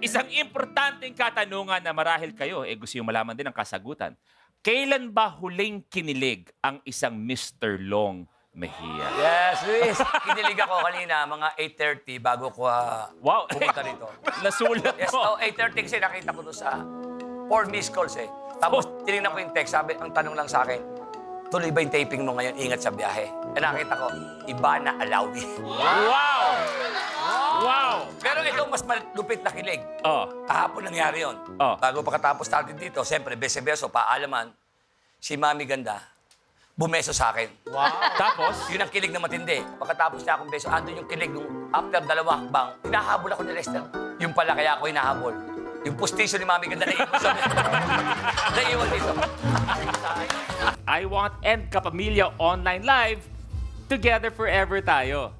Isang importanteng katanungan na marahil kayo, gusto yung malaman din ang kasagutan. Kailan ba huling kinilig ang isang Mr. Long Mejia? Yes, Luis. Kinilig ako kanina, mga 8:30 bago ko Wow! pumunta rito. Nasulat Yes, mo. 8:30 kasi nakita ko doon sa 4 missed calls eh. Tapos tinignan ko yung text, sabi, ang tanong lang sa akin, tuloy ba yung taping mo ngayon? Ingat sa biyahe. Nakita ko, Ivana Alawi. Wow! Wow! Pero ito mas malupit na kilig. Oh. Kahapon nangyari yun. Oh. Bago pagkatapos natin dito, siyempre, beso-beso, paalaman, si Mami Ganda, bumeso sa akin. Tapos? Yun ang kilig na matindi. Pagkatapos niya akong beso, andun yung kilig nung after dalawang hakbang, hinahabol ako ni Lester. Yung pala kaya ako hinahabol. Yung postisyo ni Mami Ganda naiwan sa naiwan dito. I Want and Kapamilya Online Live, together forever tayo.